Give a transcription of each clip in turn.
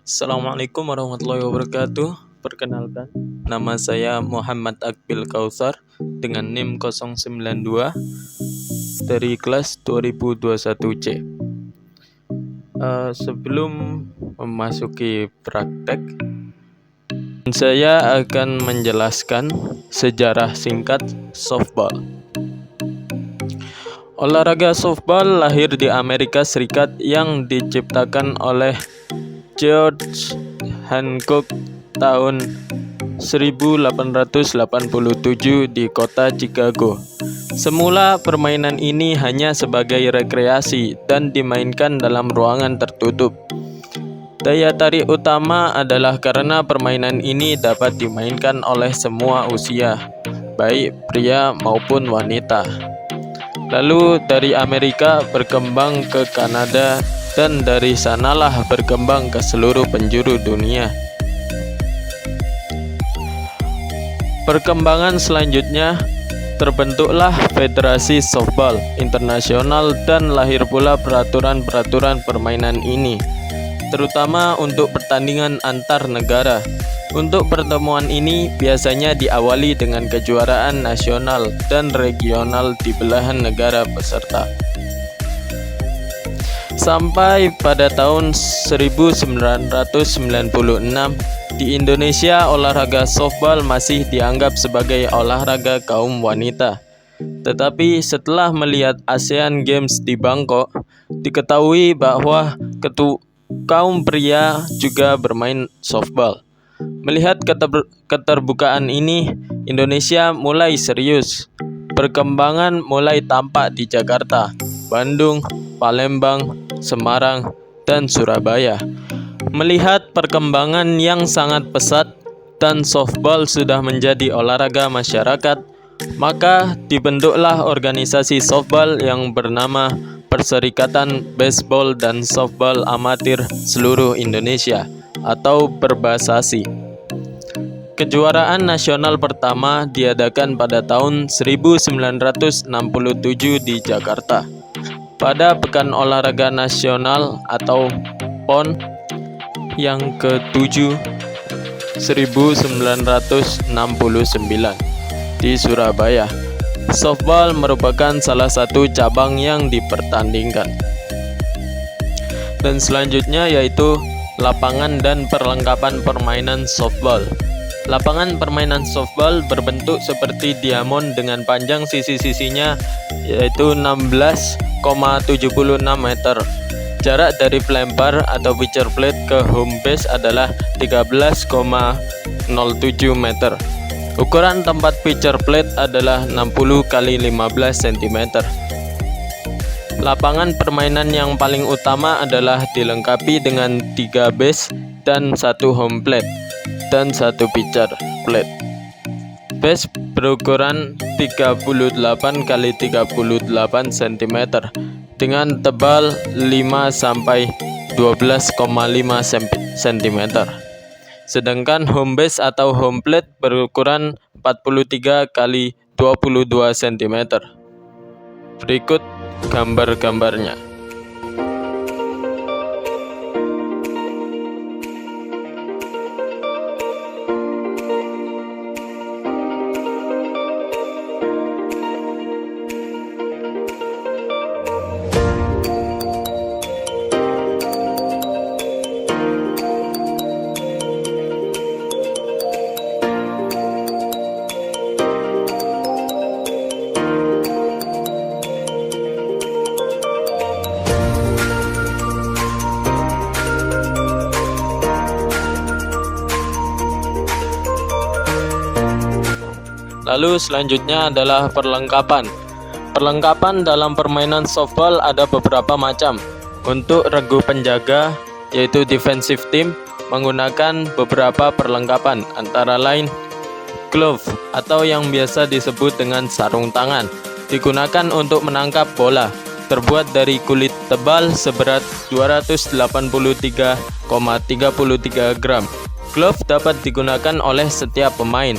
Assalamualaikum warahmatullahi wabarakatuh. Perkenalkan, nama saya Muhammad Akbil Kausar dengan NIM 092 dari kelas 2021C. Sebelum memasuki praktek, saya akan menjelaskan sejarah singkat softball. Olahraga softball lahir di Amerika Serikat yang diciptakan oleh George Hancock tahun 1887 di kota Chicago. Semula permainan ini hanya sebagai rekreasi dan dimainkan dalam ruangan tertutup. Daya tarik utama adalah karena permainan ini dapat dimainkan oleh semua usia, baik pria maupun wanita. Lalu dari Amerika berkembang ke Kanada dan dari sanalah berkembang ke seluruh penjuru dunia. Perkembangan selanjutnya, terbentuklah Federasi Softball Internasional dan lahir pula peraturan-peraturan permainan ini, terutama untuk pertandingan antar negara. Untuk pertemuan ini biasanya diawali dengan kejuaraan nasional dan regional di belahan negara peserta. Sampai pada tahun 1996, di Indonesia olahraga softball masih dianggap sebagai olahraga kaum wanita. Tetapi setelah melihat Asian Games di Bangkok, diketahui bahwa kaum pria juga bermain softball. Melihat keterbukaan ini, Indonesia mulai serius. Perkembangan mulai tampak di Jakarta, Bandung, Palembang, Semarang, dan Surabaya. Melihat perkembangan yang sangat pesat dan softball sudah menjadi olahraga masyarakat, maka dibentuklah organisasi softball yang bernama Perserikatan Baseball dan Softball Amatir Seluruh Indonesia atau Perbasasi. Kejuaraan nasional pertama diadakan pada tahun 1967 di Jakarta. Pada Pekan Olahraga Nasional atau PON yang ke-7 1969 di Surabaya, softball merupakan salah satu cabang yang dipertandingkan. Dan selanjutnya yaitu lapangan dan perlengkapan permainan softball. Lapangan permainan softball berbentuk seperti diamond dengan panjang sisi-sisinya yaitu 16,76 meter. Jarak dari pelempar atau pitcher plate ke home base adalah 13,07 meter. Ukuran tempat pitcher plate adalah 60 x 15 cm. Lapangan permainan yang paling utama adalah dilengkapi dengan 3 base dan 1 home plate dan 1 pitcher plate. Base berukuran 38 x 38 cm dengan tebal 5 sampai 12,5 cm. Sedangkan home base atau home plate berukuran 43 x 22 cm. Berikut gambar-gambarnya. Lalu selanjutnya adalah perlengkapan. Perlengkapan dalam permainan softball ada beberapa macam. Untuk regu penjaga, yaitu defensive team, menggunakan beberapa perlengkapan, antara lain glove atau yang biasa disebut dengan sarung tangan, digunakan untuk menangkap bola, terbuat dari kulit tebal seberat 283,33 gram. Glove dapat digunakan oleh setiap pemain.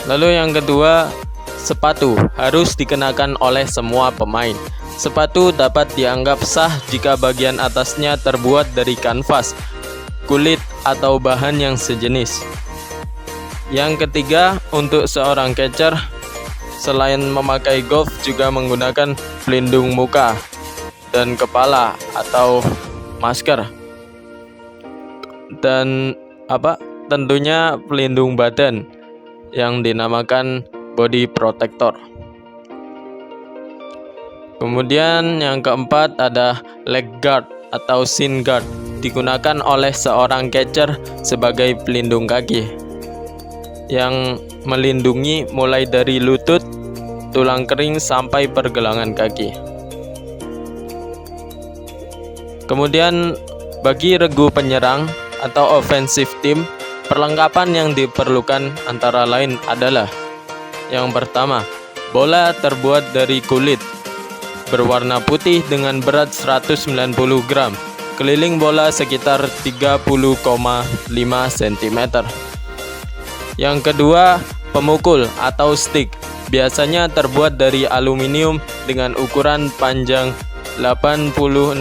Lalu yang kedua, sepatu harus dikenakan oleh semua pemain. Sepatu dapat dianggap sah jika bagian atasnya terbuat dari kanvas, kulit, atau bahan yang sejenis. Yang ketiga, untuk seorang catcher, selain memakai glove juga menggunakan pelindung muka dan kepala atau masker. Dan tentunya pelindung badan yang dinamakan body protector. Kemudian yang keempat ada leg guard atau shin guard, digunakan oleh seorang catcher sebagai pelindung kaki yang melindungi mulai dari lutut, tulang kering sampai pergelangan kaki. Kemudian bagi regu penyerang atau offensive team, perlengkapan yang diperlukan antara lain adalah: yang pertama, bola terbuat dari kulit berwarna putih dengan berat 190 gram. Keliling bola sekitar 30,5 cm. Yang kedua, pemukul atau stick, biasanya terbuat dari aluminium dengan ukuran panjang 86,4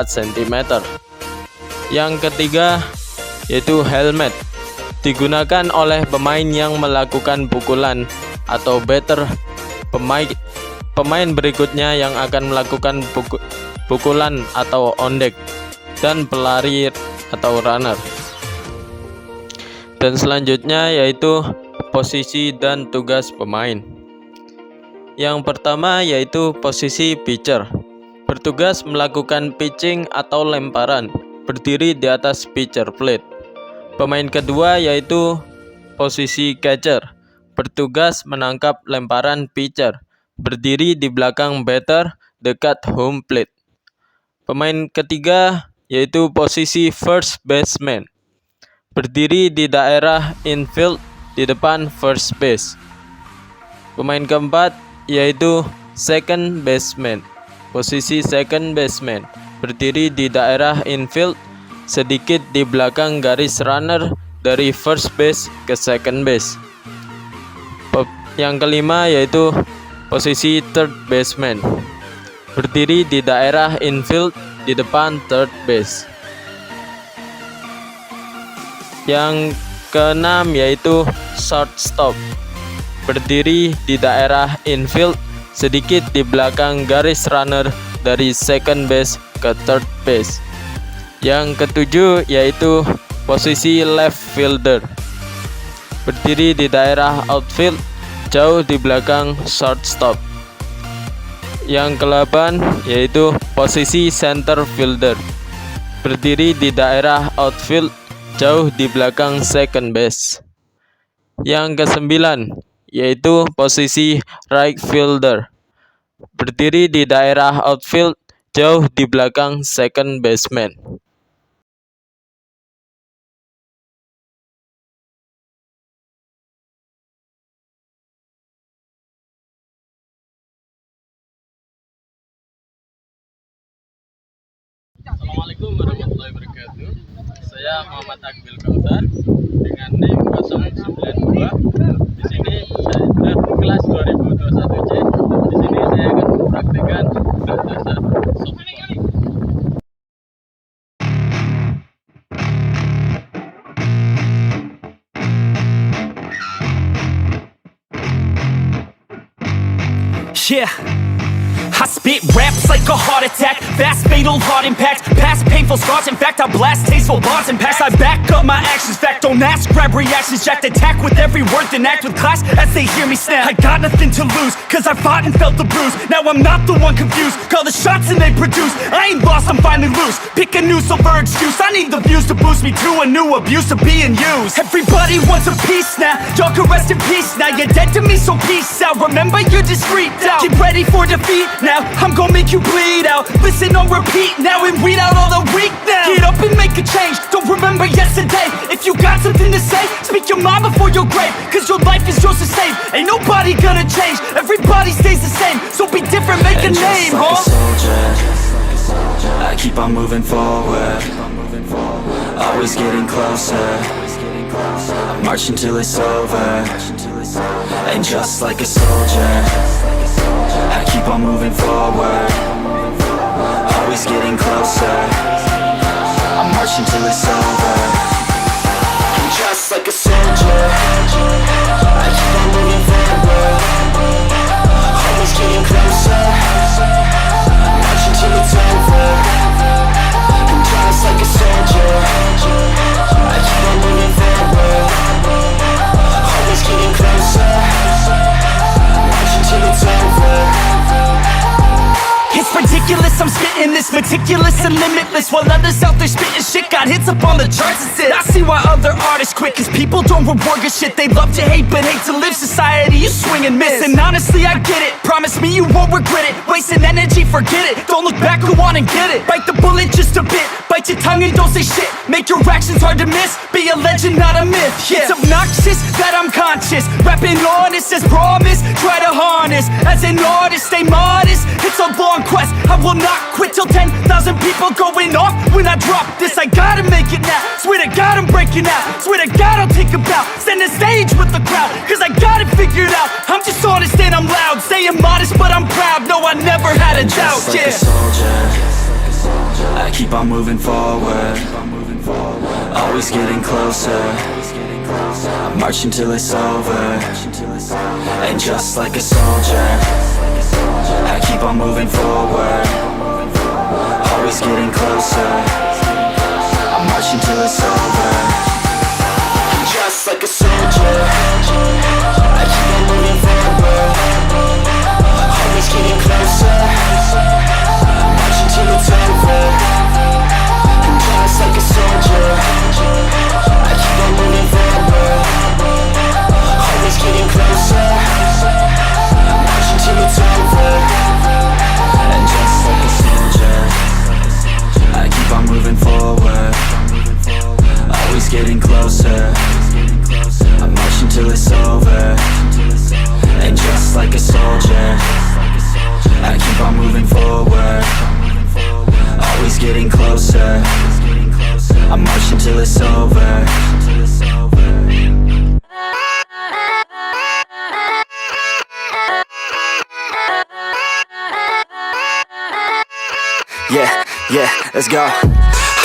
cm. Yang ketiga yaitu helmet, digunakan oleh pemain yang melakukan pukulan atau batter. Pemain berikutnya yang akan melakukan pukulan atau on deck, dan pelari atau runner. Dan selanjutnya yaitu posisi dan tugas pemain. Yang pertama yaitu posisi pitcher, bertugas melakukan pitching atau lemparan, berdiri di atas pitcher plate. Pemain kedua yaitu posisi catcher, bertugas menangkap lemparan pitcher, berdiri di belakang batter dekat home plate. Pemain ketiga yaitu posisi first baseman, berdiri di daerah infield di depan first base. Pemain keempat yaitu second baseman, posisi second baseman, berdiri di daerah infield sedikit di belakang garis runner dari first base ke second base. Yang kelima yaitu posisi third baseman, berdiri di daerah infield di depan third base. Yang keenam yaitu shortstop, berdiri di daerah infield sedikit di belakang garis runner dari second base ke third base. Yang ketujuh yaitu posisi left fielder, berdiri di daerah outfield jauh di belakang shortstop. Yang ke-8 yaitu posisi center fielder, berdiri di daerah outfield jauh di belakang second base. Yang ke-9 yaitu posisi right fielder, berdiri di daerah outfield jauh di belakang second baseman. Assalamualaikum warahmatullahi wabarakatuh. Saya Muhammad Akbil Kautsar dengan NIM 092. Di sini saya kelas 2021C. Di sini saya akan mempraktikkan dasar softball. Yeah, I spit raps like a heart attack, fast fatal heart impact, past painful scars. In fact, I blast tasteful bars and packs. I back up my actions, fact don't ask, grab reactions, jacked attack with every word, then act with class as they hear me snap. I got nothing to lose, cause I fought and felt the bruise. Now I'm not the one confused, call the shots and they produce. I ain't lost, I'm finally loose, pick a new silver excuse. I need the views to boost me to a new abuse of being used. Everybody wants a piece now, y'all can rest in peace now. You're dead to me, so peace out, remember you're discreet out. Get ready for defeat now, I'm gonna make you bleed out. Listen on repeat now and weed out all the weak now. Get up and make a change, don't remember yesterday. If you got something to say, speak your mind before your grave, cause your life is yours to save. Ain't nobody gonna change, everybody stays the same. So be different, make a name, like huh? a soldier, I keep on moving forward, always getting closer. I march until it's over. And just like a soldier, I keep on moving forward, always getting closer. I march until it's over. And just like a soldier, I keep on moving forward, always getting closer. I march until it's over. And just like a soldier, I keep on moving forward, always getting closer. I march until it's over. It's ridiculous, I'm spitting this meticulous and limitless, while others out there spitting shit got hits up on the charts and shit. I see why other artists quit, cause people don't reward good shit. They love to hate but hate to live. Society, you swing and miss. And honestly, I get it, promise me you won't regret it. Wasting energy, forget it, don't look back, go on and get it. Bite the bullet just a bit, bite your tongue and don't say shit. Make your actions hard to miss, be a legend, not a myth. Yeah. It's obnoxious that I'm conscious, rapping honest as promise. Try to harness, as an artist, stay modest. It's a long quest, I will not quit till 10,000 people going off when I drop this. I gotta make it now, swear to God I'm breaking out. Swear to God I'll take a bow, stand the stage with the crowd, cause I got it figured out. I'm just honest and I'm loud, saying modest but I'm proud. No, I never had a doubt, just like a soldier, I keep on moving forward, always getting closer. I march until it's over. And just like a soldier, I keep on moving forward, always getting closer. I march until it's over. And just like a soldier, I keep on moving forward, always getting closer. I march until it's over. And just like a soldier, I keep on moving forward, always getting closer. I march until it's over. And just like a soldier, I keep on moving forward, always getting closer. I march until it's over. And just like a soldier, I keep on moving forward, always getting closer. I march until it's over. Yeah, let's go.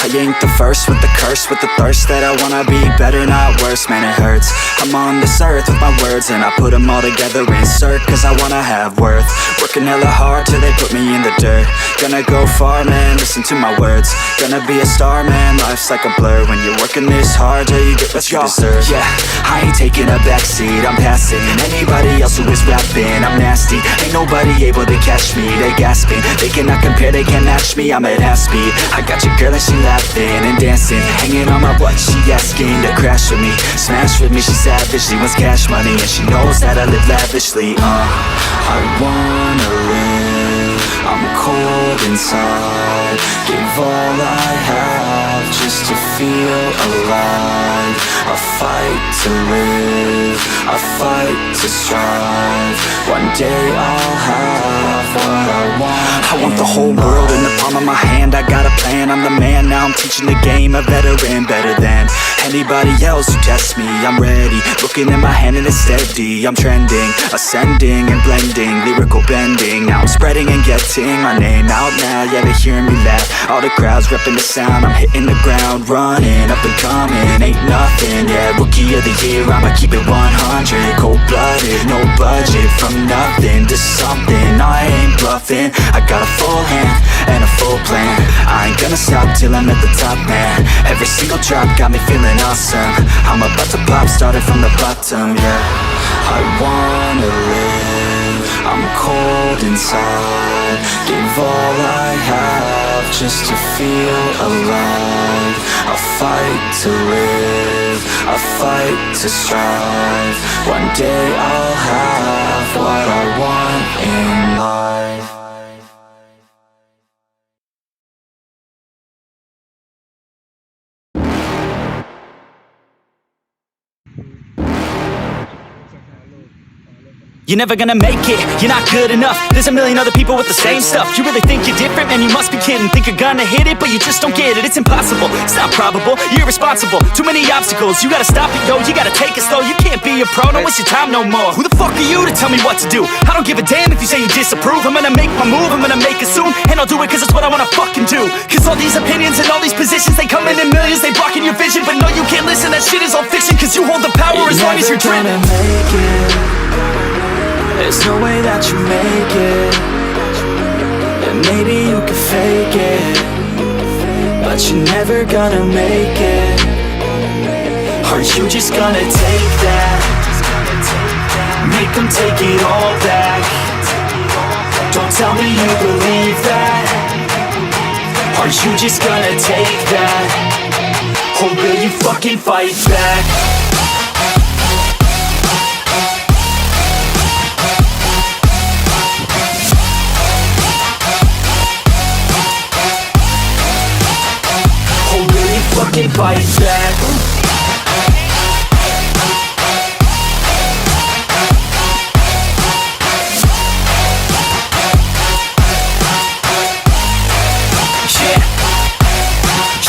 I ain't the first with the curse, with the thirst that I wanna be better, not worse, man it hurts. I'm on this earth with my words and I put them all together, insert, cause I wanna have worth. Working hella hard till they put me in the dirt. Gonna go far, man, listen to my words. Gonna be a star, man, life's like a blur. When you're working this hard till you get what you deserve. Yeah, I ain't taking a backseat, I'm passing anybody else who is rapping. I'm nasty, ain't nobody able to catch me. They gasping, they cannot compare, they can't match me. I'm at half speed, I got your girl and she laughing and dancing, hanging on my butt, she asking to crash with me, smash with me, she savage, she wants cash money, and she knows that I live lavishly. I wanna live, I'm cold inside, give all I have just to feel alive. I fight to live, I fight to strive, one day I'll have what I want. I want the whole world in the palm of my hand, I got a plan, I'm the man, now I'm teaching the game, a veteran better than anybody else who tests me, I'm ready. Looking at my hand and it's steady. I'm trending, ascending and blending, lyrical bending. Now I'm spreading and getting my name out now. Yeah, they hearing me laugh. All the crowds repping the sound. I'm hitting the ground running, up and coming, ain't nothing. Yeah, rookie of the year, I'ma keep it 100. Cold-blooded, no budget. From nothing to something, I ain't bluffing. I got a full hand and a full plan. I ain't gonna stop till I'm at the top, man. Every single drop got me feeling awesome. I'm about to pop, started from the bottom, yeah. I wanna live, I'm cold inside. Give all I have just to feel alive. I fight to live, I fight to strive. One day I'll have what I want in life. You're never gonna make it, you're not good enough. There's a million other people with the same stuff. You really think you're different? Man, you must be kidding. Think you're gonna hit it, but you just don't get it. It's impossible, it's not probable, you're irresponsible. Too many obstacles, you gotta stop it, yo. You gotta take it slow, you can't be a pro. Don't waste your time no more. Who the fuck are you to tell me what to do? I don't give a damn if you say you disapprove. I'm gonna make my move, I'm gonna make it soon. And I'll do it cause it's what I wanna fucking do. Cause all these opinions and all these positions, they come in millions, they blocking your vision. But no, you can't listen, that shit is all fiction. Cause you hold the power as long as you're driven. There's no way that you make it. And maybe you can fake it, but you're never gonna make it. Are you just gonna take that? Make them take it all back. Don't tell me you believe that. Are you just gonna take that? Or will you fucking fight back? Fucking fight back.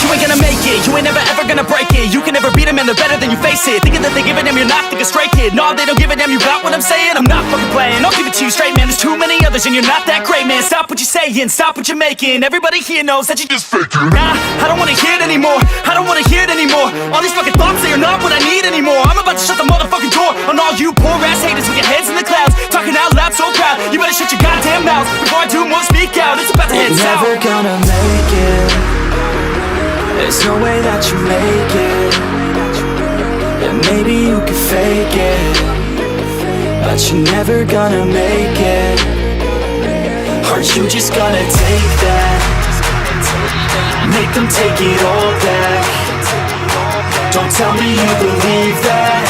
You ain't gonna make it, you ain't never ever gonna break it. You can never beat them and they're better than you face it. Thinking that they give a damn, you're not, think a straight kid. No, they don't give a damn, you got what I'm saying? I'm not fucking playing, I'll give it to you straight, man. There's too many others and you're not that great, man. Stop what you're saying, stop what you're making. Everybody here knows that you just faking. Nah, I don't wanna hear it anymore, I don't wanna hear it anymore. All these fucking thoughts, they are not what I need anymore. I'm about to shut the motherfucking door on all you poor ass haters with your heads in the clouds, talking out loud so proud. You better shut your goddamn mouth before I do more speak out. It's about to head south. Never gonna make it. There's no way that you make it. And maybe you can fake it, but you're never gonna make it. Are you just gonna take that? Make them take it all back. Don't tell me you believe that.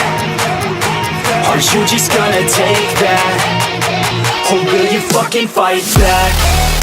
Are you just gonna take that? Or will you fucking fight back?